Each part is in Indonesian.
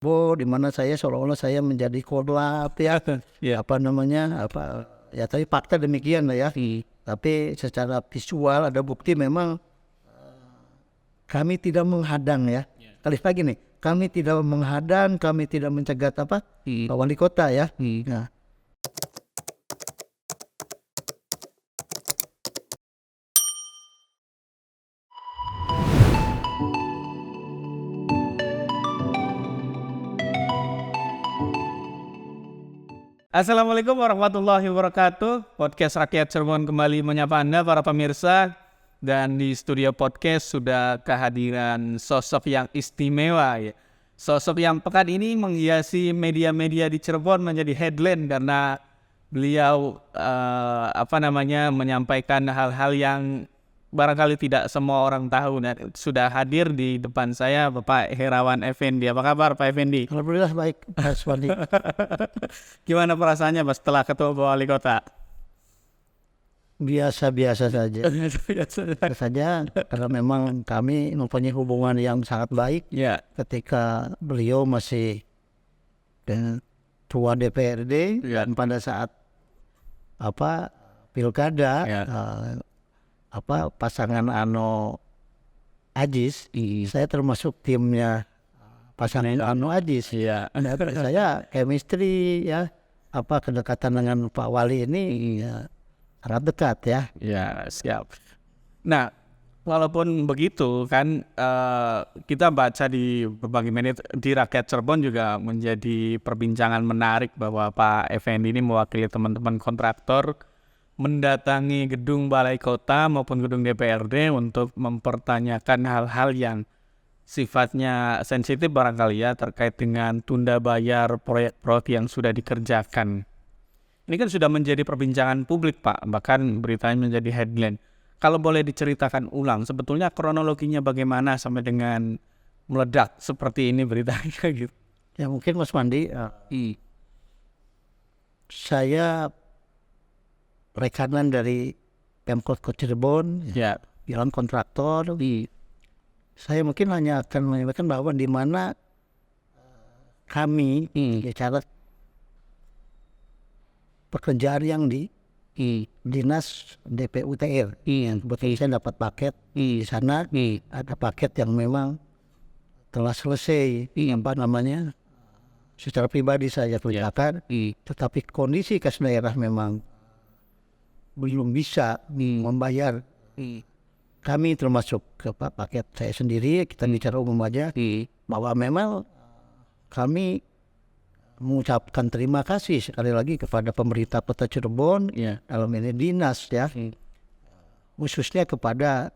di mana saya seolah-olah saya menjadi korlap ya, Ya. tapi fakta demikian lah ya. Tapi secara visual ada bukti memang kami tidak menghadang ya. Kali lagi nih, kami tidak menghadang, kami tidak mencegat Pak Wali Kota ya. Nah, Assalamualaikum warahmatullahi wabarakatuh. Podcast Rakyat Cirebon kembali menyapa Anda para pemirsa. Dan di studio podcast sudah kehadiran sosok yang istimewa ya. Sosok yang pekan ini menghiasi media-media di Cirebon menjadi headline karena beliau menyampaikan hal-hal yang barangkali tidak semua orang tahu. Dan sudah hadir di depan saya Bapak Herawan Effendi. Apa kabar Pak Effendi? alhamdulillah baik Mas Wandi. Gimana perasaannya Mas setelah ketemu Pak Wali Kota? Biasa-biasa saja. Biasa saja karena memang kami mempunyai hubungan yang sangat baik Ya. ketika beliau masih ketua DPRD dan pada saat pilkada pasangan Ano Ajis, saya termasuk timnya pasangan Ano Ajis. Iya. Saya chemistry ya, kedekatan dengan Pak Wali ini ya, sangat dekat ya. Ya, siap. Nah, walaupun begitu kan kita baca di berbagai media di Rakyat Cirebon juga menjadi perbincangan menarik bahwa Pak Effendi ini mewakili teman-teman kontraktor mendatangi gedung Balai Kota maupun gedung DPRD untuk mempertanyakan hal-hal yang sifatnya sensitif barangkali ya terkait dengan tunda bayar proyek-proyek yang sudah dikerjakan. Ini kan sudah menjadi perbincangan publik Pak, bahkan beritanya menjadi headline. Kalau boleh diceritakan ulang, sebetulnya kronologinya bagaimana sampai dengan meledak seperti ini beritanya gitu. Ya mungkin Mas Mandi, saya rekanan dari Pemkot Kota Cirebon, Ya. bilang kontraktor. Saya mungkin hanya akan menyampaikan bahwa di mana kami cara pekerjaan yang di dinas DPUTR. Kebetulan saya dapat paket di sana, ada paket yang memang telah selesai, secara pribadi saya kerjakan, tetapi kondisi kas daerah memang belum bisa membayar. Kami termasuk ke paket saya sendiri, kita bicara umum aja, bahwa memang kami mengucapkan terima kasih sekali lagi kepada pemerintah Kota Cirebon, dalam ini dinas ya, khususnya kepada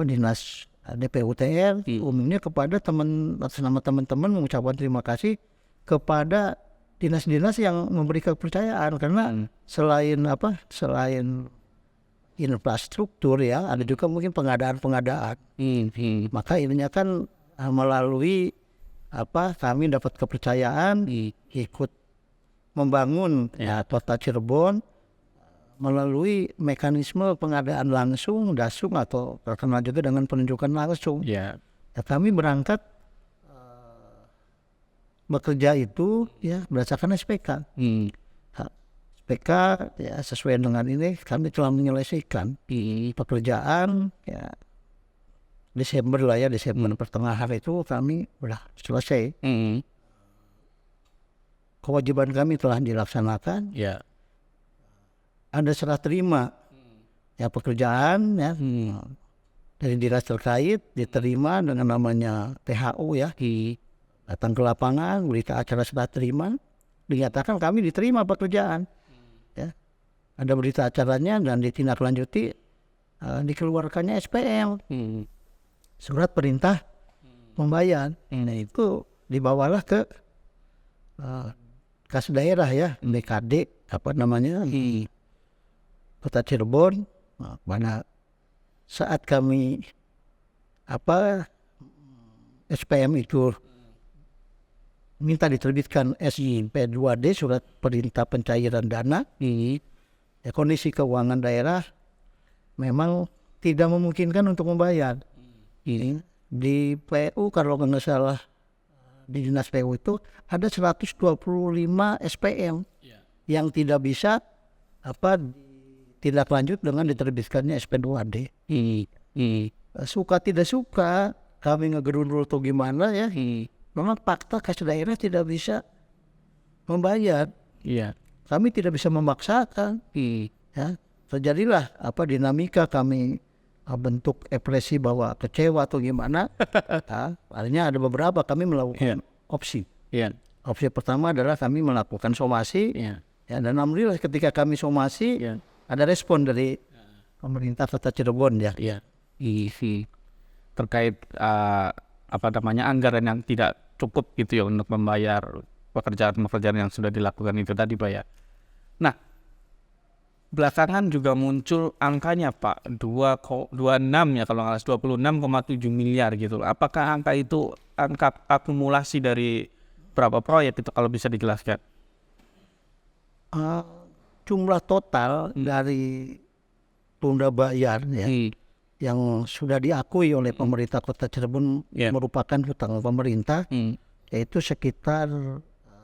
dinas DPUTR, umumnya kepada teman-teman mengucapkan terima kasih kepada dinas-dinas yang memberi kepercayaan, karena selain infrastruktur ya, ada juga mungkin pengadaan. Maka ininya kan melalui kami dapat kepercayaan ikut membangun Kota Cirebon melalui mekanisme pengadaan langsung, dasung atau terkenal juga dengan penunjukan langsung. Ya, kami berangkat bekerja itu ya berdasarkan SPK. SPK ya sesuai dengan ini kami telah menyelesaikan di pekerjaan ya Desember pertengahan itu kami sudah selesai. Kewajiban kami telah dilaksanakan. Ya. Ada serah terima ya pekerjaan ya dari dinas terkait, diterima dengan namanya PHU ya, datang ke lapangan, berita acara serah terima, dinyatakan kami diterima pekerjaan. Ya. Ada berita acaranya dan ditindaklanjuti, dikeluarkannya SPL. Surat perintah membayar. Nah itu dibawalah ke kas daerah ya, BKD Kota Cirebon. Pada saat kami SPM itu minta diterbitkan SIP2D, surat perintah pencairan dana, ya kondisi keuangan daerah memang tidak memungkinkan untuk membayar. Ini di PU kalau nggak salah di Dinas PU itu ada 125 SPM yang tidak bisa tindak lanjut dengan diterbitkannya SP2D. Suka tidak suka kami ngegerundul atau gimana ya, memang fakta kas daerah tidak bisa membayar. Kami tidak bisa memaksakan. Ya, terjadilah dinamika, kami bentuk ekspresi bahwa kecewa atau gimana. Akhirnya ada beberapa kami melakukan opsi. Opsi pertama adalah kami melakukan somasi. Ya, dan alhamdulillah ketika kami somasi ada respon dari pemerintah Kota Cirebon ya. Terkait anggaran yang tidak cukup gitu ya untuk membayar pekerjaan yang sudah dilakukan itu tadi Pak ya. Nah, belakangan juga muncul angkanya Pak, 2,26 ya kalau nggak salah, 26,7 miliar gitu. Apakah angka itu angka akumulasi dari berapa proyek itu kalau bisa dijelaskan? Jumlah total dari tunda bayar ya, yang sudah diakui oleh pemerintah Kota Cirebon merupakan hutang pemerintah, yaitu sekitar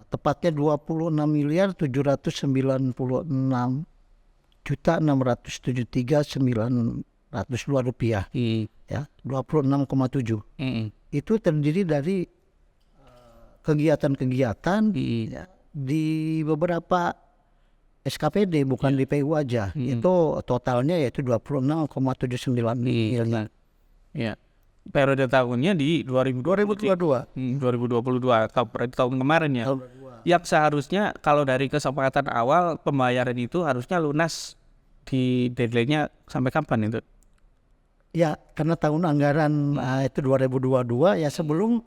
tepatnya 26.673.902 rupiah. Ya, 26,7. Itu terdiri dari kegiatan-kegiatan ya, di beberapa SKPD, bukan di PU aja. Itu totalnya yaitu 26,79 miliar. Ya. Periode tahunnya di 2022. 2022 tahun kemarin ya. Yang seharusnya kalau dari kesepakatan awal pembayaran itu harusnya lunas di deadline-nya sampai kapan itu? Ya, karena tahun anggaran itu 2022 ya, sebelum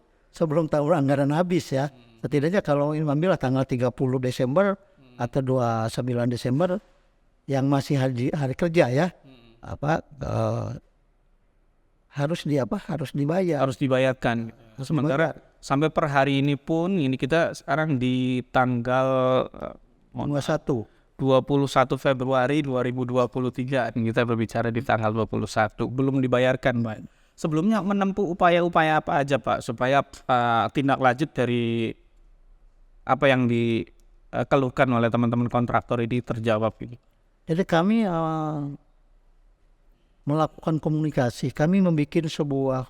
tahun anggaran habis ya. Setidaknya kalau ambillah tanggal 30 Desember atau 29 Desember yang masih hari kerja ya. Harus dibayar. Harus dibayarkan. Sementara sampai per hari ini pun ini kita sekarang di tanggal 21 Februari 2023 kita berbicara di tanggal 21 belum dibayarkan Pak. Sebelumnya menempuh upaya-upaya apa aja Pak supaya tindak lanjut dari apa yang dikeluhkan oleh teman-teman kontraktor ini terjawab gitu. Jadi kami melakukan komunikasi, kami membuat sebuah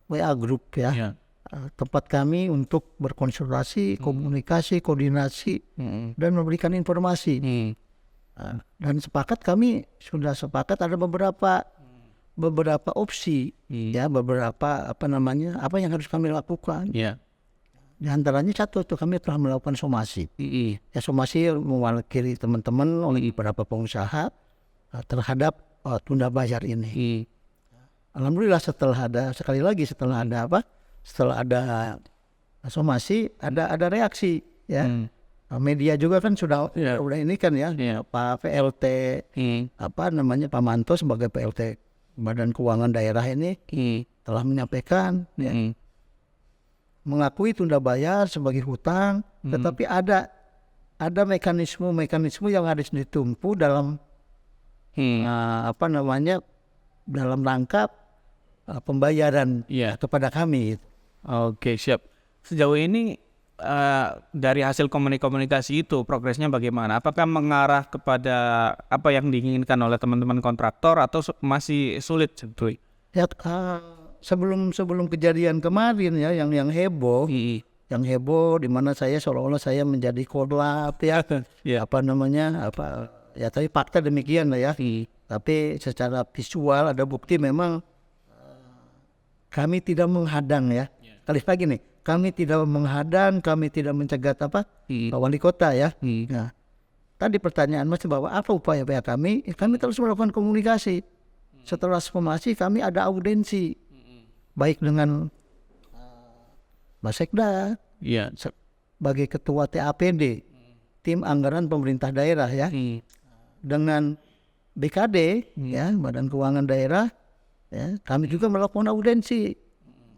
WA group ya. Tempat kami untuk berkonsultasi, komunikasi, koordinasi, dan memberikan informasi. Dan kami sudah sepakat ada beberapa opsi, ya, beberapa apa yang harus kami lakukan. Di antaranya satu itu kami telah melakukan somasi. Ya, somasi mewakili teman-teman oleh beberapa pengusaha terhadap tunda bayar ini. Alhamdulillah setelah ada somasi ada reaksi ya. Media juga kan sudah ini kan ya. Pak PLT Pak Manto sebagai PLT Badan Keuangan Daerah ini telah menyampaikan mengakui tunda bayar sebagai hutang, tetapi ada mekanisme yang harus ditempuh dalam dalam rangka pembayaran kepada kami. Oke, siap. Sejauh ini dari hasil komunikasi itu progresnya bagaimana? Apakah mengarah kepada apa yang diinginkan oleh teman-teman kontraktor atau masih sulit sebetulnya? Ya, sebelum kejadian kemarin ya yang heboh, di mana saya seolah-olah saya menjadi korlap ya. Ya tapi fakta demikian lah ya. Tapi secara visual ada bukti memang kami tidak menghadang ya. Kali lagi nih, kami tidak menghadang, kami tidak mencegat Pak Wali Kota ya. Nah, tadi pertanyaan Mas bahwa apa upaya kami? Kami terus melakukan komunikasi. Setelah somasi kami ada audensi, baik dengan Basekda, sebagai ketua TAPD, tim anggaran pemerintah daerah ya, dengan BKD ya, Badan Keuangan Daerah ya, kami juga melakukan audensi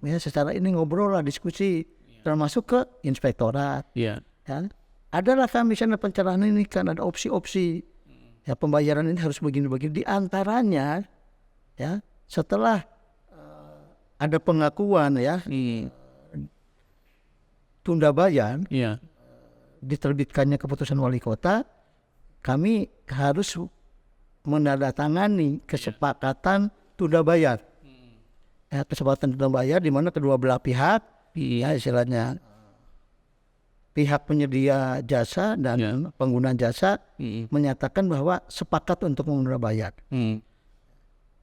ya, secara ini ngobrol lah, diskusi, termasuk ke inspektorat ya. Adalah kami sana pencerahan ini kan ada opsi-opsi ya, pembayaran ini harus begini-begini. Di antaranya ya, setelah ada pengakuan ya tunda bayar, Iya. diterbitkannya keputusan wali kota, kami harus menandatangani kesepakatan tunda bayar. Kesepakatan tunda bayar di mana kedua belah pihak, ya istilahnya pihak penyedia jasa dan pengguna jasa menyatakan bahwa sepakat untuk menunda bayar.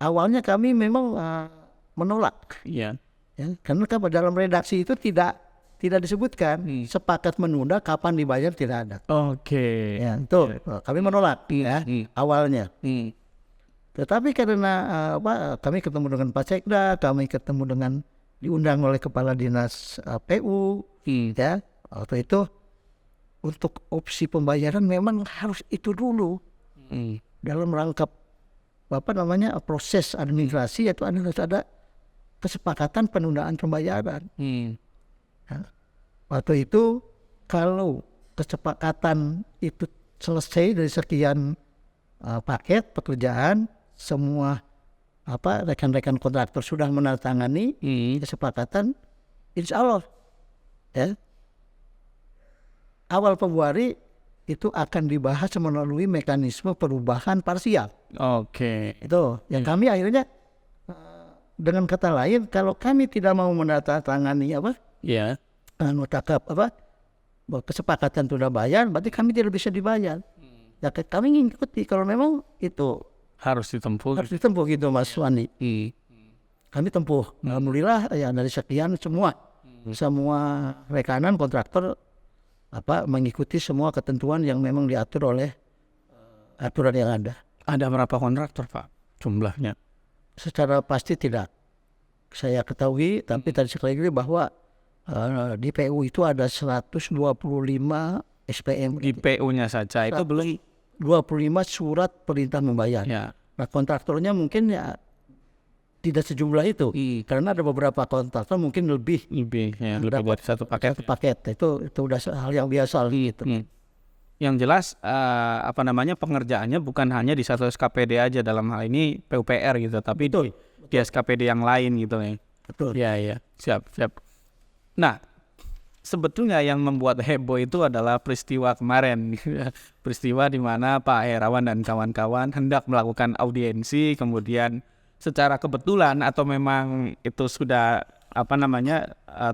Awalnya kami memang menolak, Iya. ya, karena kan dalam redaksi itu tidak disebutkan sepakat menunda, kapan dibayar tidak ada. Oke. Ya, itu kami menolak ya awalnya. Tetapi karena kami ketemu dengan Pak Sekda, kami ketemu dengan diundang oleh Kepala Dinas PU, ya waktu itu untuk opsi pembayaran memang harus itu dulu dalam rangka proses administrasi, yaitu harus ada kesepakatan penundaan pembayaran. Waktu itu kalau kesepakatan itu selesai dari sekian paket pekerjaan, semua rekan-rekan kontraktor sudah menandatangani kesepakatan, insya Allah ya awal Februari itu akan dibahas melalui mekanisme perubahan parsial. Oke. Itu yang kami akhirnya dengan kata lain, kalau kami tidak mau menandatangani Iya. kesepakatan tunda bayar, berarti kami tidak bisa dibayar. Ya kami ngikuti kalau memang itu Harus ditempuh. harus ditempuh gitu Mas Wandi. Kami tempuh. Alhamdulillah ya dari sekian semua rekanan kontraktor mengikuti semua ketentuan yang memang diatur oleh aturan yang ada. Ada berapa kontraktor, Pak, jumlahnya? Secara pasti tidak saya ketahui, tapi tadi sekali lagi bahwa di PU itu ada 125 SPM. Di PU-nya saja itu belum 25 surat perintah membayar. ya. Nah kontraktornya mungkin ya tidak sejumlah itu, karena ada beberapa kontraktor mungkin lebih Lebih dari satu paket. satu paket. Itu udah hal yang biasa gitu. Yang jelas pengerjaannya bukan hanya di satu SKPD aja, dalam hal ini PUPR gitu, tapi di SKPD yang lain gitu ya. Betul. Ya. Siap. Nah, sebetulnya yang membuat heboh itu adalah peristiwa kemarin. Peristiwa di mana Pak Herawan dan kawan-kawan hendak melakukan audiensi, kemudian secara kebetulan atau memang itu sudah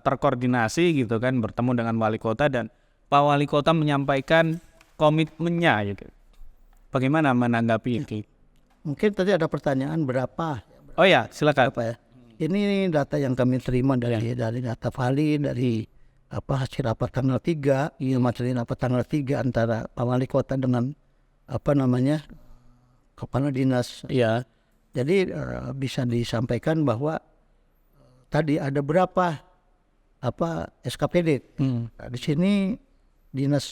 terkoordinasi gitu kan, bertemu dengan wali kota dan Pak Wali Kota menyampaikan komitmennya gitu. Bagaimana menanggapi itu? Mungkin tadi ada pertanyaan berapa? Oh ya, silakan. Apa ya? Ini data yang kami terima dari data Vali, dari hasil rapat tanggal 3, materi rapat tanggal 3 antara Pak Wali Kota dengan Kepala Dinas. Iya. Jadi bisa disampaikan bahwa tadi ada berapa SKPD. Nah, di sini Dinas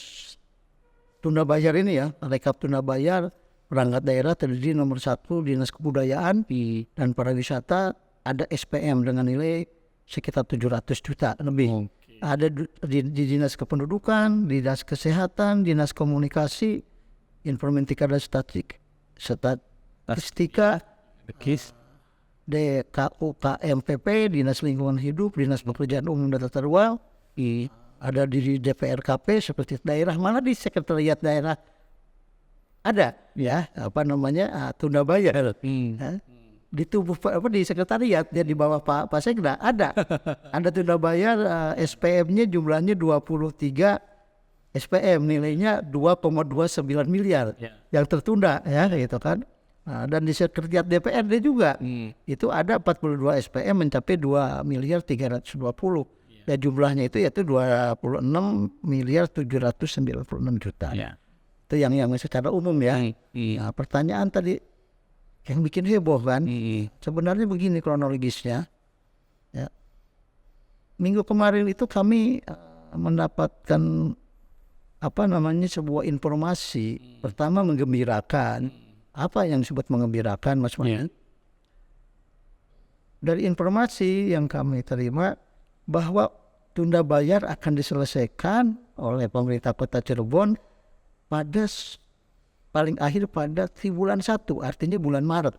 Tunda Bayar ini ya, rekap tunda bayar perangkat daerah terdiri nomor 1 Dinas Kebudayaan dan Pariwisata, ada SPM dengan nilai sekitar 700 juta lebih. Ada di Dinas Kependudukan, Dinas Kesehatan, Dinas Komunikasi, Informatika dan Statistika, DKUKMPP, Dinas Lingkungan Hidup, Dinas Pekerjaan Umum dan Tata Ruang, ada di DPRKP, seperti daerah mana di sekretariat daerah ada ya tunda bayar. Di tubuh di sekretariat dia di bawah Pak Sekda ada tunda bayar, SPM-nya jumlahnya 23 SPM, nilainya 2,29 miliar yang tertunda ya gitu kan. Dan di sekretariat DPRD juga itu ada 42 SPM mencapai 2 miliar 320. Ya jumlahnya itu yaitu 26 miliar 796 juta. Itu yang secara umum ya. Nah, pertanyaan tadi yang bikin heboh kan, sebenarnya begini kronologisnya. Ya. Minggu kemarin itu kami mendapatkan sebuah informasi. Pertama menggembirakan. Apa yang disebut mengembirakan, Mas Manan? Dari informasi yang kami terima bahwa tunda bayar akan diselesaikan oleh pemerintah Kota Cirebon pada paling akhir pada triwulan 1, artinya bulan Maret.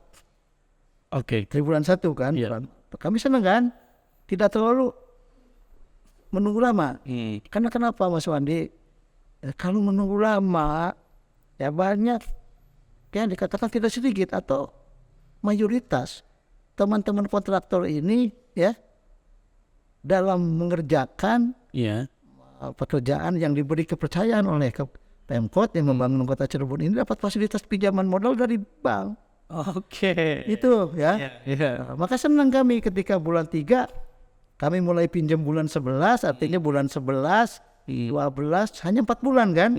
Oke. Triwulan 1 kan. Kami senang kan? Tidak terlalu menunggu lama. Karena kenapa Mas Wandi? Kalau menunggu lama ya banyak ya dikatakan tidak sedikit atau mayoritas teman-teman kontraktor ini ya dalam mengerjakan pekerjaan yang diberi kepercayaan oleh Pemkot yang membangun kota Cirebon ini dapat fasilitas pinjaman modal dari bank. Itu ya. Maka senang kami ketika bulan 3 kami mulai pinjam bulan 11, artinya bulan 11, 12 hanya 4 bulan kan.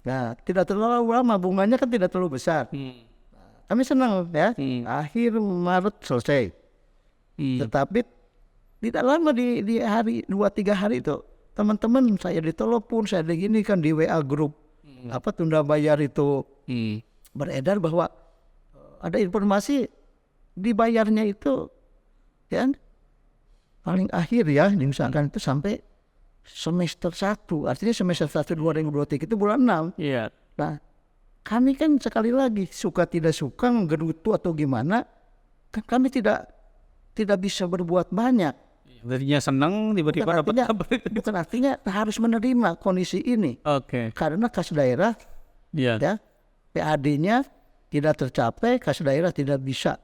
Nah, tidak terlalu lama, bunganya kan tidak terlalu besar. Kami senang ya. Akhir Maret selesai. Tetapi tidak lama di hari 2-3 hari itu teman-teman saya ditelepon, saya begini kan di WA grup tunda bayar itu beredar bahwa ada informasi dibayarnya itu ya paling akhir ya misalkan itu sampai semester 1, artinya semester 1 2023 itu bulan 6. Nah, kami kan sekali lagi suka tidak suka menggerutu atau gimana kan kami tidak bisa berbuat banyak. Tadinya senang tiba-tiba dapat kabar. Bukan artinya harus menerima kondisi ini. Karena kas daerah ya PAD-nya tidak tercapai, kas daerah tidak bisa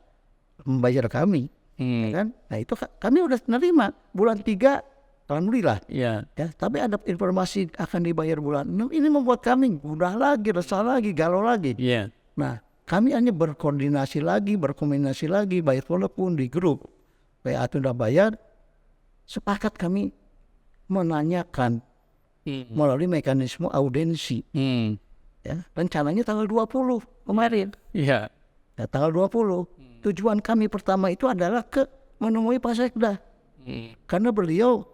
membayar kami. Ya kan? Nah itu kami udah menerima bulan 3 alhamdulillah. Ya, tapi ada informasi akan dibayar bulan 6, ini membuat kami mudah lagi, resah lagi, galau lagi. Nah, kami hanya berkoordinasi lagi, baik walaupun di grup PA tunda bayar, sepakat kami menanyakan melalui mekanisme audensi. Ya, rencananya tanggal 20 kemarin. Ya, tanggal 20. Tujuan kami pertama itu adalah menemui Pak Sekda. Karena beliau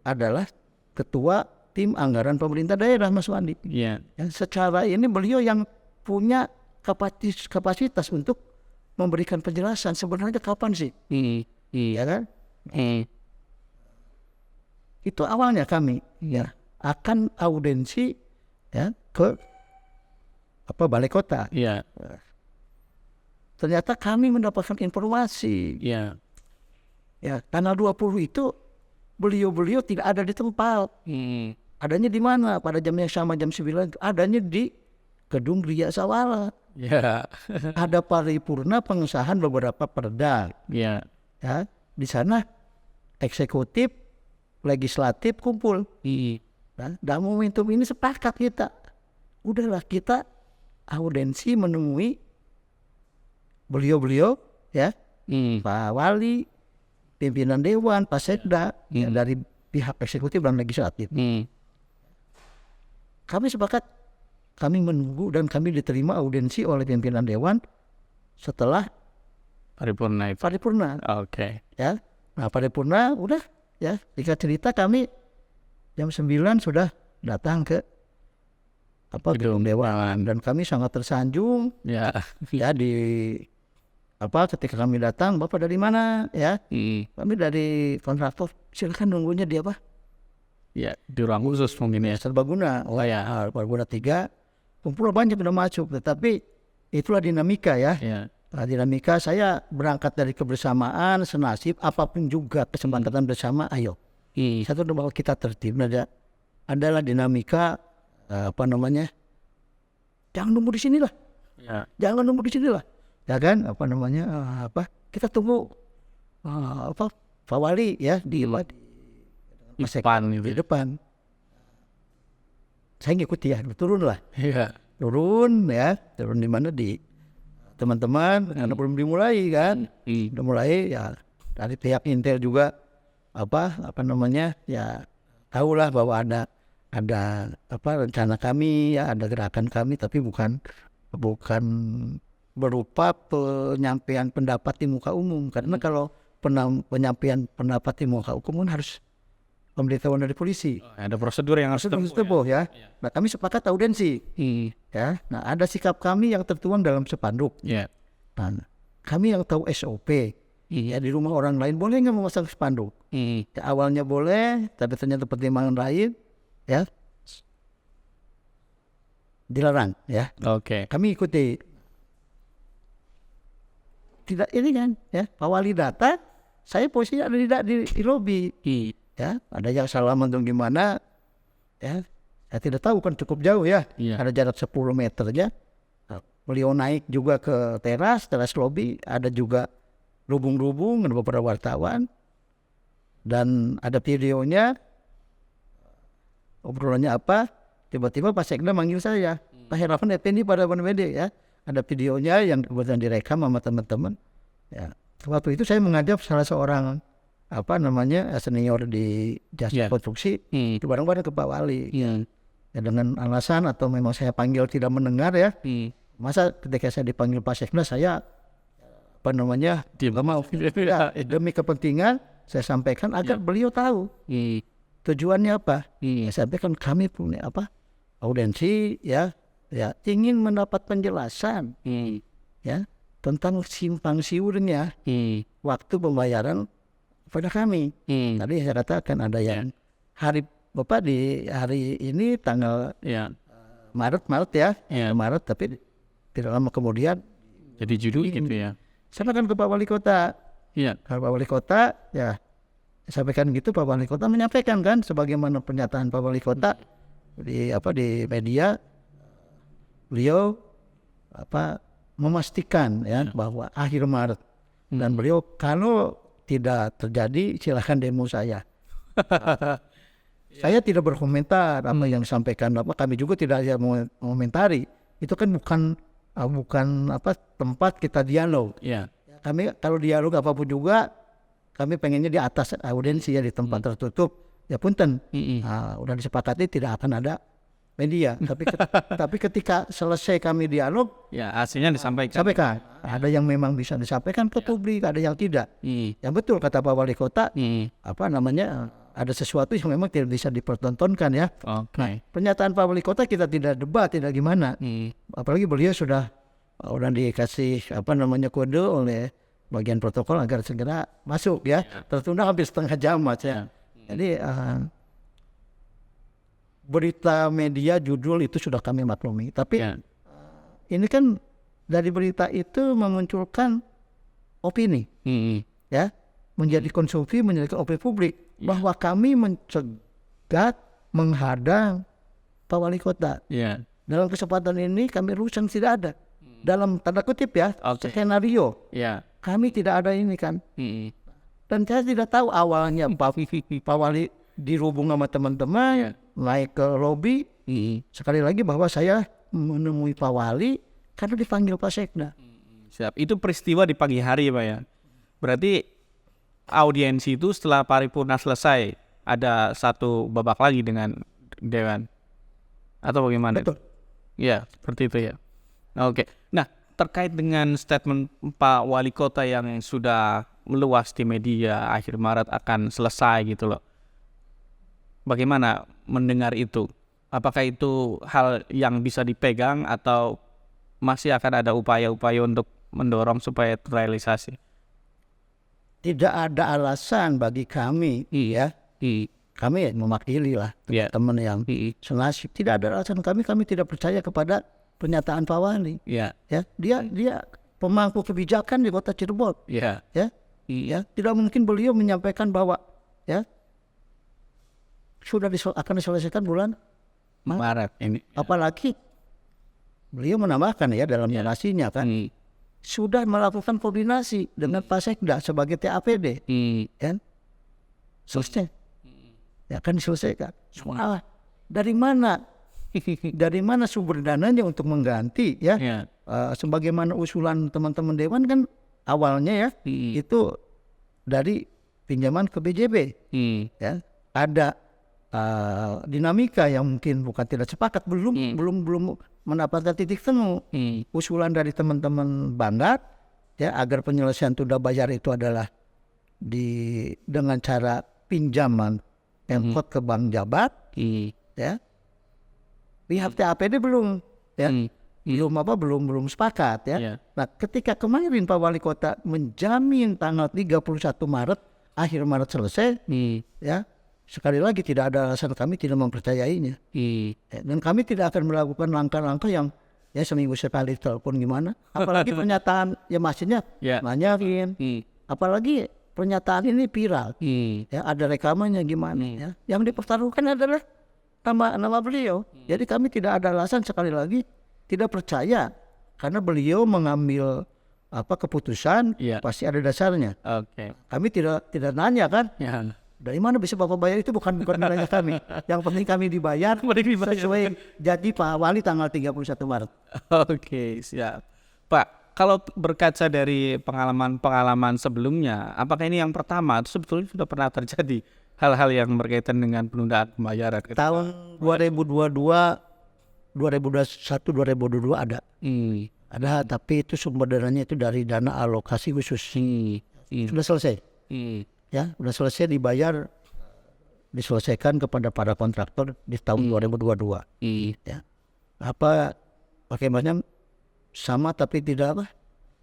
adalah ketua tim anggaran pemerintah daerah Mas Wandi. Yang secara ini beliau yang punya kapasitas untuk memberikan penjelasan sebenarnya kapan sih. Ya kan? Itu awalnya kami ya akan audensi ya ke balai kota. Ternyata kami mendapatkan informasi. Ya, tanggal 20 itu beliau tidak ada di tempat. Adanya di mana? Pada jam yang sama jam 9 adanya di Gedung Gria Sawala. Ada paripurna pengesahan beberapa perda. Ya, di sana eksekutif, legislatif kumpul. Nah, dalam momentum ini sepakat kita, udahlah kita audensi menemui beliau ya, Pak Wali, pimpinan Dewan, Pak Sekda, ya, dari pihak eksekutif dan legislatif. Kami sepakat, kami menunggu dan kami diterima audensi oleh pimpinan Dewan setelah paripurna. Ya, nah paripurna udah ya, jika cerita kami jam 9 sudah datang ke gedung Dewan dan kami sangat tersanjung ya di ketika kami datang, Bapak dari mana ya? Kami dari kontraktor. Silakan nunggunya di di ruang khusus mungkin ya. Serbaguna. Serbaguna 3. Kumpul banyak sudah masuk, tetapi itulah dinamika ya. Nah, dinamika saya berangkat dari kebersamaan, senasib, apapun juga kesepakatan bersama, ayo. Satu bahwa kita tertib adalah dinamika jangan nunggu di sinilah. Jangan nunggu di sinilah. Ya kan, kita tunggu Pak Wali ya di depan. Saya ngikuti ya, turun di mana di teman-teman karena belum dimulai kan. Udah mulai ya, dari pihak Intel juga ya tahulah bahwa ada rencana kami ya, ada gerakan kami, tapi bukan berupa penyampaian pendapat di muka umum, karena kalau penyampaian pendapat di muka umum kan harus pemberitahuan dari polisi. Ada prosedur yang harus ditempuh ya. Nah, kami sepakat audensi. Ya. Nah, ada sikap kami yang tertuang dalam spanduk. Nah, kami yang tahu SOP. Ya, di rumah orang lain boleh nggak memasang spanduk? Ya, awalnya boleh, tapi ternyata pertimbangan lain ya dilarang ya. Kami ikuti. Tidak ini kan ya, Pak Wali datang, saya posisinya ada di lobi. ya ada yang salaman atau gimana, ya saya tidak tahu kan cukup jauh ya, ada jarak 10 meter aja. Beliau naik juga ke teras lobi, ada juga rubung-rubung ada beberapa wartawan, dan ada videonya. Obrolannya apa? Tiba-tiba Pak Sekda manggil saya, Pak Herapan Effendi pada Bonbede ya. Ada videonya yang kebetulan direkam sama teman-teman. Ya, waktu itu saya menghadap salah seorang senior di jasa konstruksi, itu bareng-bareng ke Pak Wali. Ya, dengan alasan atau memang saya panggil tidak mendengar ya. Masa ketika saya dipanggil Pak Sekda saya mau demi kepentingan saya sampaikan agar beliau tahu tujuannya apa. Saya sampaikan kami punya audiensi ya ingin mendapat penjelasan ya tentang simpang siurnya waktu pembayaran pada kami. Tadi saya katakan ada yang di hari ini tanggal Maret ya. Maret, tapi tidak lama kemudian jadi judul gitu ya. Saya sampaikan ke Pak Wali Kota. Pak Wali Kota ya sampaikan gitu. Pak Wali Kota menyampaikan kan sebagaimana pernyataan Pak Wali Kota di media, beliau memastikan ya bahwa akhir Maret, dan beliau kalau tidak terjadi silahkan demo saya. Saya tidak berkomentar apa yang disampaikan, kami juga tidak ada mengomentari. Itu kan bukan tempat kita dialog. Kami kalau dialog apapun juga kami pengennya di atas audiensi ya, di tempat tertutup. Ya punten, udah disepakati tidak akan ada media. Tapi ketika selesai kami dialog, ya hasilnya disampaikan. Ada yang memang bisa disampaikan ke publik, ada yang tidak. Yang betul kata Pak Wali Kota, ada sesuatu yang memang tidak bisa dipertontonkan ya. Nah, pernyataan Pak Wali Kota kita tidak debat, tidak gimana. Apalagi beliau sudah dikasih kode oleh bagian protokol agar segera masuk ya. Tertunda hampir setengah jam Mas ya. Jadi berita media judul itu sudah kami maklumi. Tapi ini kan dari berita itu memunculkan opini, ya, menjadi konsumsi, menjadi opini publik bahwa kami mencegat, menghadang Pak Wali Kota. Dalam kesempatan ini kami rusak tidak ada. Dalam tanda kutip ya, skenario. Kami tidak ada ini kan. Dan saya tidak tahu awalnya Pak Wali dirubung sama teman-teman, naik ke lobi. Sekali lagi bahwa saya menemui Pak Wali karena dipanggil Pak Sekda. Siap. Itu peristiwa di pagi hari Pak ya. Berarti audiensi itu setelah paripurna selesai ada satu babak lagi dengan Dewan atau bagaimana? Betul. Ya, seperti itu ya. Oke. Nah, terkait dengan statement Pak Wali Kota yang sudah meluas di media akhir Maret akan selesai gitu loh. Bagaimana mendengar itu? Apakah itu hal yang bisa dipegang atau masih akan ada upaya-upaya untuk mendorong supaya terrealisasi? Tidak ada alasan bagi kami, kami mewakili lah teman yang senasib. Tidak ada alasan kami tidak percaya kepada pernyataan Pak Wali. Dia pemangku kebijakan di Kota Cirebon. Tidak mungkin beliau menyampaikan bahwa sudah akan diselesaikan bulan Maret ini. Apalagi beliau menambahkan ya dalam narasinya kan sudah melakukan koordinasi dengan Pak Sekda sebagai TAPD, kan selesai, kan diselesaikan. Semua dari mana sumber dananya untuk mengganti sebagaimana usulan teman-teman Dewan kan awalnya itu dari pinjaman ke BJB, ada dinamika yang mungkin bukan tidak sepakat, belum mendapatkan titik temu. Usulan dari teman-teman Banggar agar penyelesaian tunda bayar itu adalah dengan cara pinjaman Pemkot ke Bank Jabar. Pihak TAPD belum sepakat Nah, ketika kemarin Pak Wali Kota menjamin tanggal 31 Maret akhir Maret selesai, sekali lagi tidak ada alasan kami tidak mempercayainya. Dan kami tidak akan melakukan langkah-langkah yang seminggu sekali telepon gimana. Apalagi pernyataan maksudnya nanyain. Apalagi pernyataan ini viral. Ya, ada rekamannya gimana ya. Yang dipertaruhkan adalah nama beliau. Jadi kami tidak ada alasan, sekali lagi tidak percaya, karena beliau mengambil keputusan pasti ada dasarnya. Kami tidak nanya kan. Dari mana bisa Bapak bayar, itu bukan nilainya kami. Yang penting kami dibayar sesuai janji Pak Wali tanggal 31 Maret. Oke, siap. Pak, kalau berkaca dari pengalaman sebelumnya, apakah ini yang pertama atau sebetulnya sudah pernah terjadi hal-hal yang berkaitan dengan penundaan pembayaran? Tahun 2022, 2021, 2022 ada. Ada, tapi itu sumber dananya itu dari dana alokasi khusus. Sudah selesai. Ya, sudah selesai dibayar, diselesaikan kepada para kontraktor di tahun 2022. Ya. Bagaimana sama tapi tidak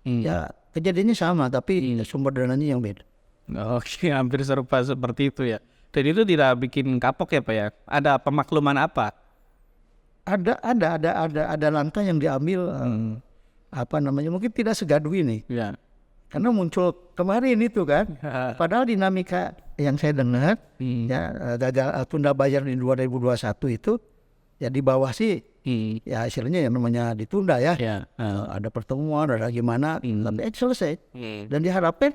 ya, kejadiannya sama tapi sumber dananya yang beda. Oke, hampir serupa seperti itu ya. Dan itu tidak bikin kapok ya Pak ya? Ada pemakluman apa? Ada langkah yang diambil, mungkin tidak segaduh ini. Karena muncul kemarin itu kan, padahal dinamika yang saya dengar gagal tunda bayar di 2021 itu ya di bawah sih, ya hasilnya yang namanya ditunda ya. Ada pertemuan, ada gimana, tapi selesai. Dan diharapkan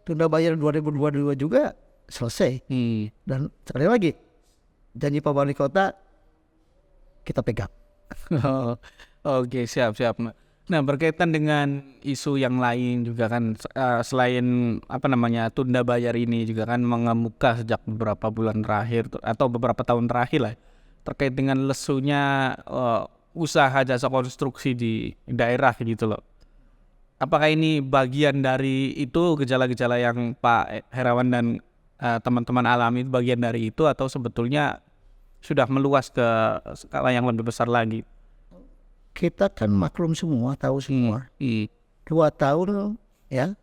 tunda bayar 2022 juga selesai. Dan sekali lagi janji Pak Wali Kota kita pegang. Oke, siap. Nah, berkaitan dengan isu yang lain juga kan, selain tunda bayar ini juga kan mengemuka sejak beberapa bulan terakhir atau beberapa tahun terakhir lah, terkait dengan lesunya usaha jasa konstruksi di daerah gitu loh. Apakah ini bagian dari itu, gejala-gejala yang Pak Herawan dan teman-teman alami bagian dari itu, atau sebetulnya sudah meluas ke skala yang lebih besar lagi? Kita kan maklum semua, tahu semua. 2 tahun ya,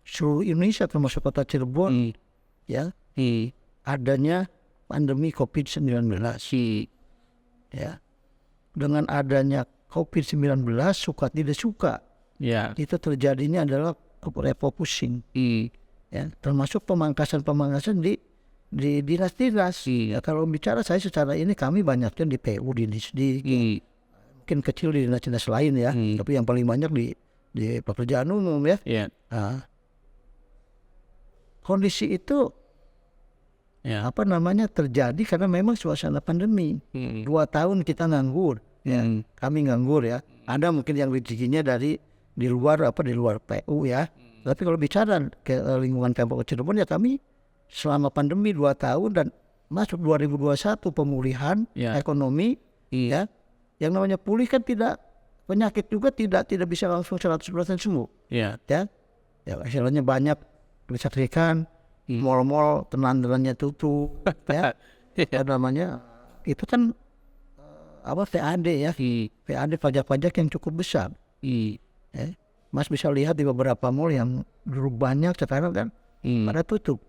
seluruh Indonesia termasuk kota Cirebon ya, adanya pandemi COVID-19. Ya, dengan adanya COVID-19, suka tidak suka, itu terjadinya adalah refocusing. Ya, termasuk pemangkasan di dinas-dinas. Ya, kalau bicara saya secara ini, kami banyaknya di PU, di Disdik, mungkin kecil di dinas-dinas lain ya, tapi yang paling banyak di pekerjaan umum ya. Nah, kondisi itu terjadi karena memang suasana pandemi. 2 tahun kita nganggur, ya. Kami nganggur ya. Ada mungkin yang rezekinya di luar PU ya. Tapi kalau bicara ke lingkungan Pemkot Cirebon ya, kami selama pandemi 2 tahun dan masuk 2021 pemulihan ekonomi ya. Yang namanya pulih kan penyakit juga tidak bisa langsung 100% sembuh. Ya, hasilnya banyak disaksikan, mal-mal tenan-tenannya tutup ya. Itu kan PAD ya. PAD pajak-pajak yang cukup besar. Mas bisa lihat di beberapa mal yang dulu banyak, sekarang kan pada tutup.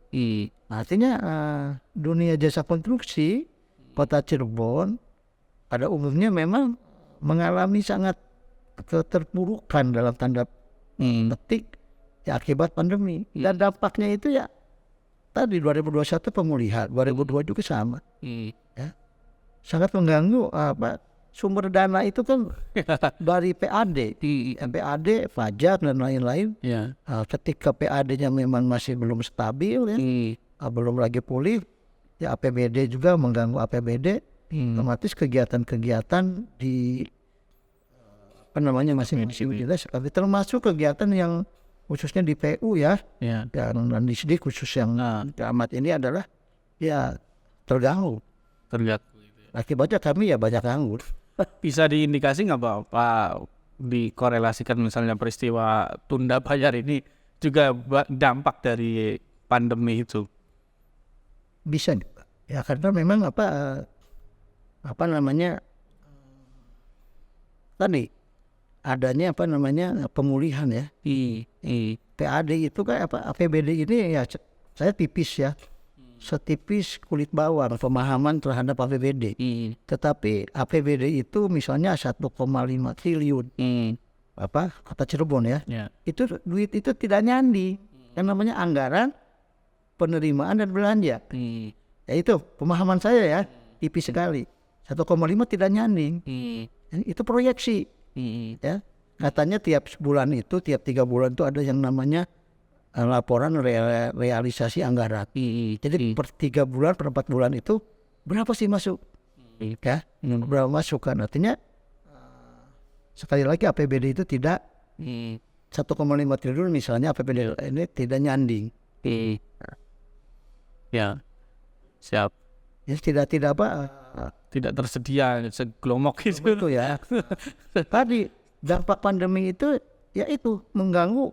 Artinya dunia jasa konstruksi Kota Cirebon pada umumnya memang mengalami sangat keterpurukan dalam tanda petik ya, akibat pandemi. Dan dampaknya itu ya tadi 2021 pemulihan, 2022 juga sama. Ya. Sangat mengganggu sumber dana itu kan dari PAD, pajak dan lain-lain. Ketika PAD-nya memang masih belum stabil ya, belum lagi pulih, ya APBD juga mengganggu APBD. Otomatis kegiatan-kegiatan di masih seperti termasuk kegiatan yang khususnya di PU ya, dan Disdik khusus yang amat ini adalah ya terganggu. Akibatnya kami ya banyak nganggur. Bisa diindikasi nggak Pak, dikorelasikan misalnya peristiwa tunda bayar ini juga dampak dari pandemi itu? Bisa ya, karena memang tadi adanya pemulihan ya. PAD itu kan APBD ini ya, saya tipis ya, setipis kulit bawang pemahaman terhadap APBD. Tetapi APBD itu misalnya 1,5 triliun. Kota Cirebon ya. Ya. Itu duit itu tidak nyandi. Yang namanya anggaran penerimaan dan belanja. Ya itu pemahaman saya ya, tipis sekali. 1,5 tidak nyanding. Itu proyeksi. Ya. Katanya tiap bulan itu, tiap 3 bulan itu ada yang namanya laporan realisasi anggaran. Jadi per 3 bulan, per 4 bulan itu berapa sih masuk? Ya, berapa masuk kan? Artinya sekali lagi APBD itu tidak 1,5 triliun misalnya APBD ini tidak nyanding. Ya, siap. Ya tidak Tidak tersedia segelomok itu. betul ya. Tadi dampak pandemi itu yaitu mengganggu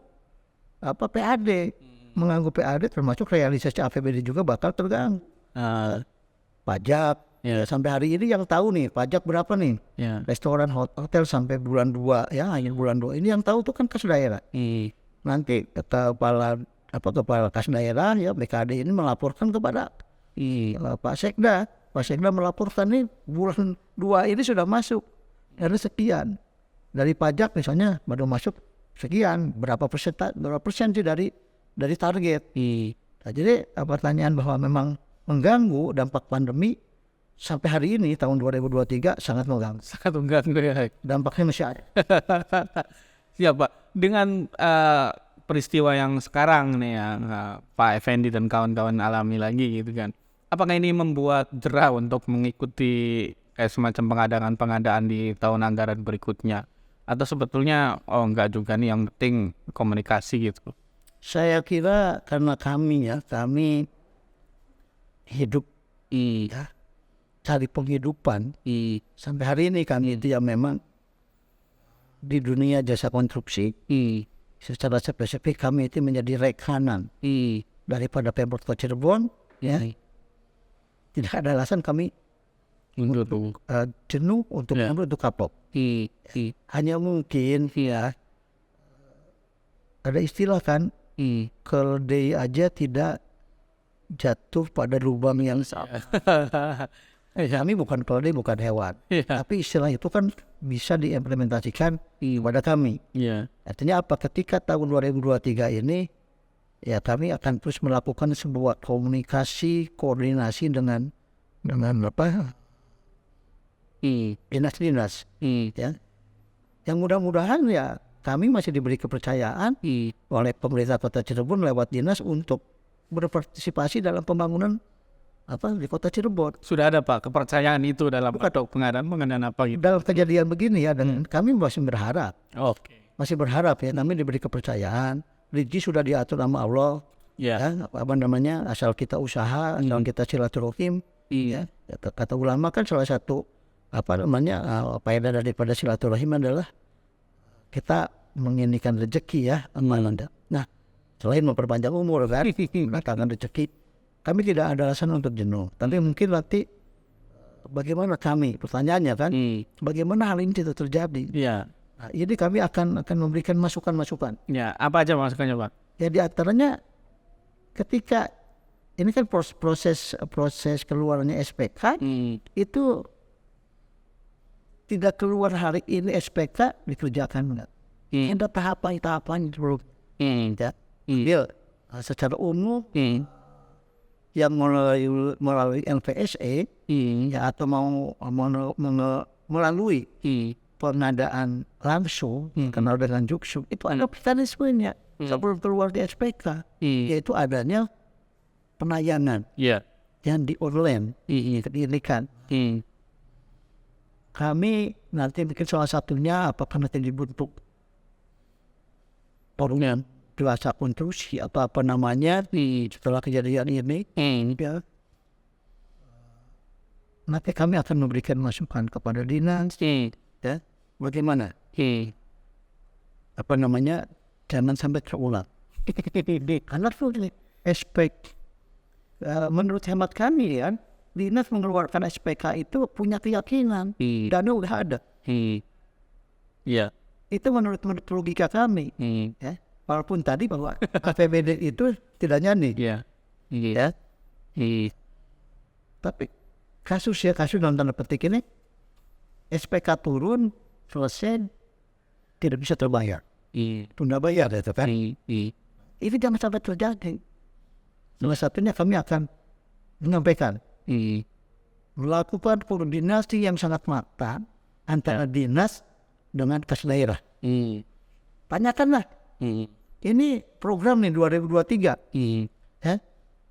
PAD, mengganggu PAD termasuk realisasi APBD juga bakal terganggu. Pajak sampai hari ini yang tahu nih pajak berapa nih? Restoran, hotel sampai bulan 2 ya, hanya bulan 2 ini yang tahu tuh kan kas daerah. Nanti kepala kas daerah ya BKD ini melaporkan kepada Pak Sekda melaporkan nih bulan 2 ini sudah masuk ada sekian dari pajak misalnya baru masuk sekian berapa persen sih dari target. Nah, jadi pertanyaan bahwa memang mengganggu dampak pandemi sampai hari ini tahun 2023 sangat mengganggu. Sangat mengganggu ya. Dampaknya masih ada. Siap Pak. Dengan peristiwa yang sekarang nih ya Pak Effendi dan kawan-kawan alami lagi gitu kan. Apakah ini membuat jera untuk mengikuti semacam pengadaan di tahun anggaran berikutnya? Atau sebetulnya enggak juga nih, yang penting komunikasi gitu? Saya kira karena kami hidup cari penghidupan sampai hari ini kami itu ya memang di dunia jasa konstruksi secara spesifik kami itu menjadi rekanan daripada Pemprov Kota Cirebon ya. Tidak ada alasan kami jenuh untuk kapok. Hanya mungkin ya ada istilah kan keledai aja tidak jatuh pada lubang yang sama. Kami bukan keledai, bukan hewan. Tapi istilah itu kan bisa diimplementasikan pada kami. Artinya apa? Ketika tahun 2023 ini ya kami akan terus melakukan sebuah koordinasi dengan dinas-dinas ya. Yang mudah-mudahan ya kami masih diberi kepercayaan oleh pemerintah Kota Cirebon lewat dinas untuk berpartisipasi dalam pembangunan di Kota Cirebon. Sudah ada Pak kepercayaan itu dalam pengadaan apa gitu? Dalam kejadian begini ya, dan kami masih berharap. Masih berharap ya, kami diberi kepercayaan. Rezeki sudah diatur sama Allah. Asal kita usaha, asal kita silaturahim. Kata ulama kan salah satu faedah daripada silaturahim adalah kita menginikan rezeki ya. Nah, selain memperpanjang umur kan, mendatangkan rezeki, kami tidak ada alasan untuk jenuh. Tapi mungkin nanti bagaimana pertanyaannya kan, bagaimana hal ini tidak terjadi? Nah, ini kami akan memberikan masukan-masukan. Ya, apa aja masukannya Pak? Ya di antaranya ketika ini kan proses keluarnya SPK itu tidak keluar hari ini SPK dikerjakan enggak? Ada tahapan dulu. Secara umum yang melalui LPSE ya atau melalui pengadaan langsung kenal dengan Juksum itu ada mekanismenya sebelum keluar di SPK yaitu adanya penayangan yang di online ini kan. Kami nanti mungkin salah satunya apakah nanti dibentuk forum jasa konstruksi apa namanya setelah kejadian ini ya. Nanti kami akan memberikan masukan kepada dinas ya bagaimana jangan sampai terulang karena menurut hemat kami ya dinas mengeluarkan SPK itu punya keyakinan dana udah ada. Itu menurut logika kami ya. Walaupun tadi bahwa APBD itu tidak nyani tapi kasus dalam tanda petik ini SPK turun selesai tidak bisa terbayar, tunda bayar itu kan. Ini jangan sampai terjadi. Salah satunya kami akan menyampaikan melakukan koordinasi yang sangat matang antara dinas dengan kas daerah. Tanyakanlah, ini program nih 2023, ya,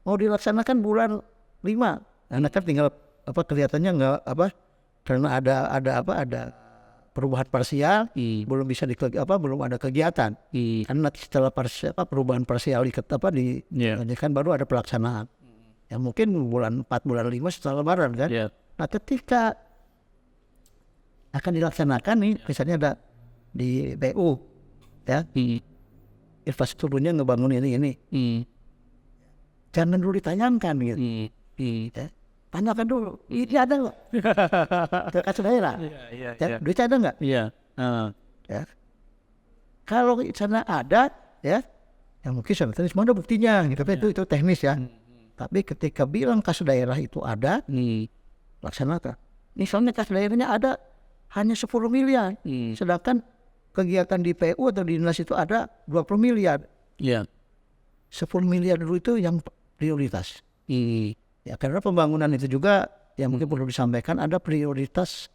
mau dilaksanakan bulan 5, karena kan tinggal kelihatannya nggak karena ada perubahan parsial, belum bisa belum ada kegiatan. Karena nanti setelah perubahan parsial kan baru ada pelaksanaan. Ya mungkin bulan 4, bulan 5 setelah Lebaran kan. Nah ketika akan dilaksanakan nih, misalnya ada di PU, ya, infrastrukturnya ngebangun ini, jangan dulu ditanyakan gitu. Ya. Tanyakan dulu, ini ada nggak? Ke kas daerah, duit ada nggak? Ya. Kalau di sana ada, ya mungkin sebetulnya semua ada buktinya, gitu. Itu teknis ya. Tapi ketika bilang kas daerah itu ada, laksanakan. Misalnya kas daerahnya ada hanya 10 miliar, sedangkan kegiatan di PU atau di dinas itu ada 20 miliar. 10 miliar dulu itu yang prioritas. Ya karena pembangunan itu juga yang mungkin perlu disampaikan, ada prioritas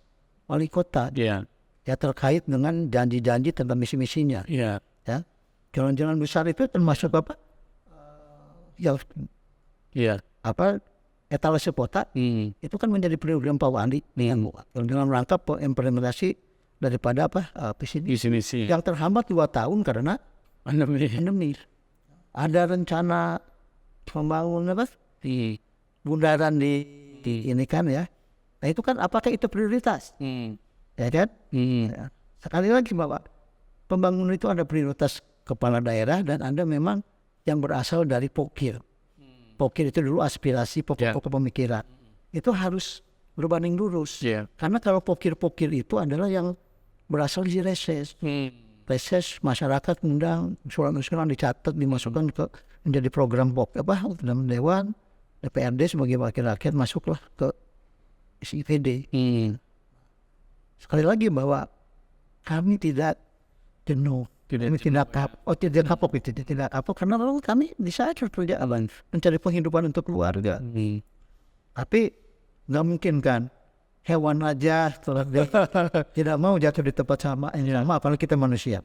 wali kota. Ya terkait dengan janji-janji tentang misi-misinya. Ya jalan-jalan besar itu termasuk etalase kota, itu kan menjadi prioritas Pak Wandi dalam rangka implementasi daripada visi misi. Yang terhambat 2 tahun karena pandemi. Ada rencana pembangunan bundaran di ini kan ya. Nah itu kan apakah itu prioritas? Ya kan? Ya. Sekali lagi bahwa pembangunan itu ada prioritas kepala daerah dan ada memang yang berasal dari pokir. Pokir itu dulu aspirasi pokok pemikiran. Itu harus berbanding lurus. Karena kalau pokir-pokir itu adalah yang berasal di reses. Reses masyarakat undang usulan-usulan dicatat, dimasukkan ke menjadi program dalam dewan. DPRD sebagai wakil rakyat masuklah ke SIPD. Sekali lagi bahwa kami tidak jenuh, kami tidak kapok karena memang kami bisa pekerjaan mencari penghidupan untuk keluarga. Tapi nggak mungkin kan hewan aja tidak mau jatuh di tempat sama apalagi kita manusia.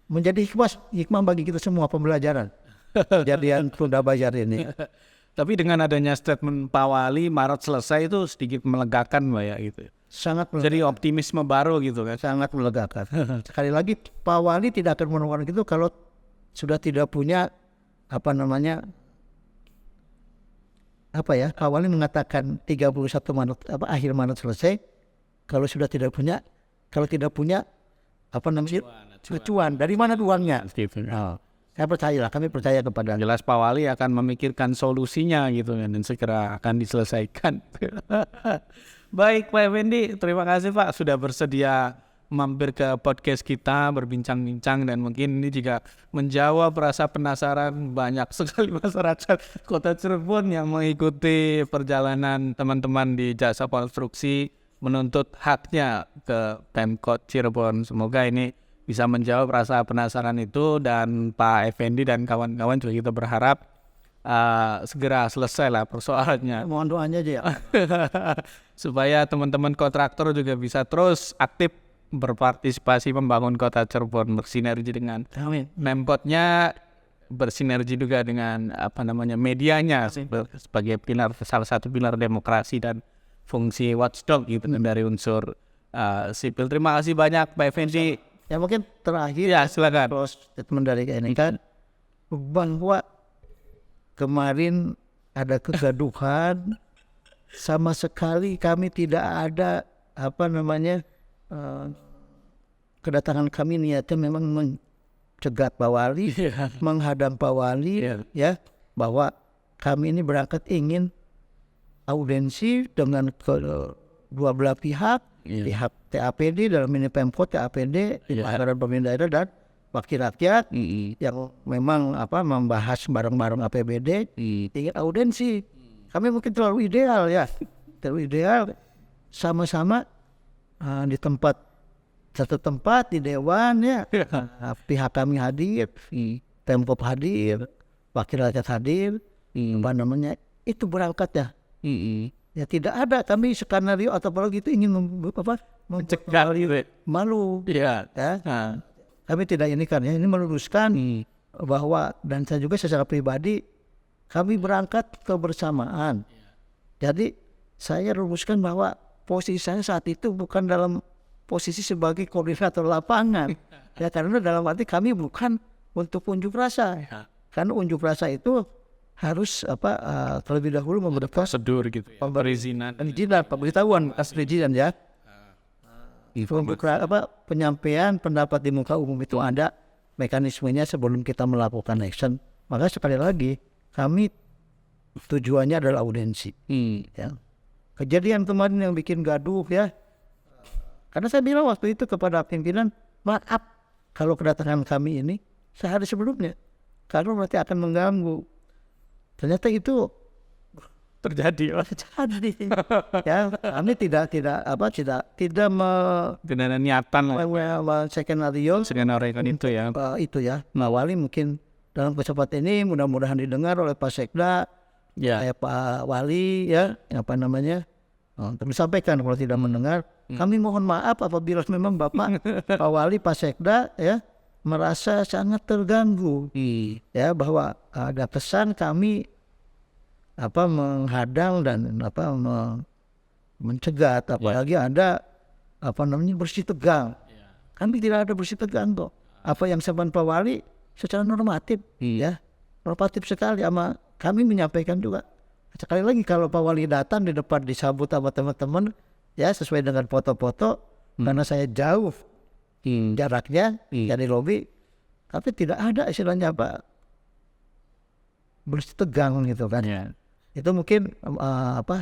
Menjadi hikmah bagi kita semua pembelajaran kejadian tunda bayar ini. Tapi dengan adanya statement Pak Wali Maret selesai itu sedikit melegakan Mbak ya gitu. Sangat melegakan. Jadi optimisme baru gitu kan. Sangat melegakan. Sekali lagi Pak Wali tidak akan melakukan itu kalau sudah tidak punya Pak Wali mengatakan 31 Maret akhir Maret selesai kalau tidak punya acuan. Dari mana uangnya? Kami percaya kepada jelas Pak Wali akan memikirkan solusinya gitu kan dan segera akan diselesaikan. Baik Pak Effendi, terima kasih Pak sudah bersedia mampir ke podcast kita berbincang-bincang dan mungkin ini juga menjawab rasa penasaran banyak sekali masyarakat Kota Cirebon yang mengikuti perjalanan teman-teman di jasa konstruksi menuntut haknya ke Pemkot Cirebon. Semoga ini bisa menjawab rasa penasaran itu dan Pak Effendi dan kawan-kawan juga kita berharap segera selesai lah persoalannya. Mohon doanya aja ya. Supaya teman-teman kontraktor juga bisa terus aktif berpartisipasi membangun Kota Cirebon, bersinergi dengan Pemkotnya, bersinergi juga dengan medianya sebagai salah satu pilar demokrasi dan fungsi watchdog gitu dari unsur sipil. Terima kasih banyak Pak Effendi. Ya mungkin terakhir ya silakan. Statement dari ini kan bahwa kemarin ada kegaduhan, sama sekali kami tidak ada kedatangan kami niatnya memang mencegat Pak Wali, menghadang Pak Wali, ya bahwa kami ini berangkat ingin audiensi dengan kedua belah pihak. Pihak TAPD dalam ini Pemkot, TAPD, anggaran pemerintah daerah dan wakil rakyat yang memang membahas bareng-bareng APBD, ingin audiensi. Kami mungkin terlalu ideal sama-sama di tempat satu tempat di dewan ya. Pihak kami hadir, Pemkop hadir, wakil rakyat hadir, apa namanya itu berangkat ya. Ya tidak ada kami skenario atau apa gitu ingin Mencegah gitu. malu. Iya. Ya. Kami tidak ini kan ya, ini meluruskan bahwa dan saya juga secara pribadi kami berangkat kebersamaan. Jadi saya luruskan bahwa posisi saya saat itu bukan dalam posisi sebagai koordinator lapangan. Ya karena dalam arti kami bukan untuk unjuk rasa. Karena unjuk rasa itu harus terlebih dahulu memberi Prosedur gitu ya. Perizinan. pemberitahuan atas perizinan ya. Penyampaian pendapat di muka umum itu ada mekanismenya sebelum kita melakukan action. Maka sekali lagi kami tujuannya adalah audiensi. Ya. Kejadian kemarin yang bikin gaduh ya. Karena saya bilang waktu itu kepada pimpinan, maaf kalau kedatangan kami ini sehari sebelumnya, karena berarti akan mengganggu. Ternyata itu Terjadi. Ya, kami tidak Dengan niatan skenario itu ya. Itu ya. Nah, Wali mungkin dalam kesempatan ini mudah-mudahan didengar oleh Pak Sekda, Pak Wali ya, terus sampaikan kalau tidak mendengar, kami mohon maaf apabila memang Bapak Pak Wali, Pak Sekda ya merasa sangat terganggu ya bahwa ada kesan kami menghadang dan mencegat, apalagi ada bersih tegang. Kami tidak ada bersih tegang kok. Apa yang sampaikan Pak Wali secara normatif ya, normatif sekali. Sama kami menyampaikan juga. Sekali lagi kalau Pak Wali datang di depan disambut sama teman-teman ya sesuai dengan foto-foto, karena saya jauh jaraknya dari lobi, tapi tidak ada istilahnya bersih tegang gitu kan. Itu mungkin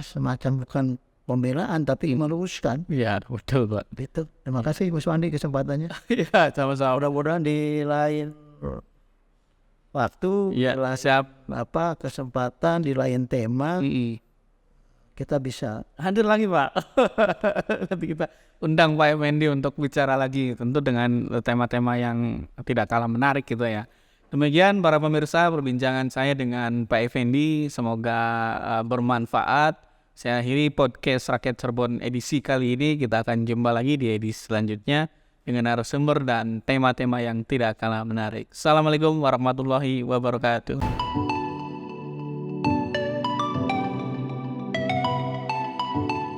semacam bukan pembelaan tapi meluruskan. Iya, betul Pak. Gitu. Terima kasih Mas Wandi kesempatannya. Iya, sama-sama. Mudah-mudahan di lain waktu, siap. Kesempatan di lain tema kita bisa hadir lagi Pak. Nanti kita undang Pak Effendi untuk bicara lagi, tentu dengan tema-tema yang tidak kalah menarik gitu ya. Demikian para pemirsa perbincangan saya dengan Pak Effendi, semoga bermanfaat. Saya akhiri podcast Rakyat Cirebon edisi kali ini. Kita akan jumpa lagi di edisi selanjutnya dengan narasumber dan tema-tema yang tidak kalah menarik. Assalamualaikum warahmatullahi wabarakatuh.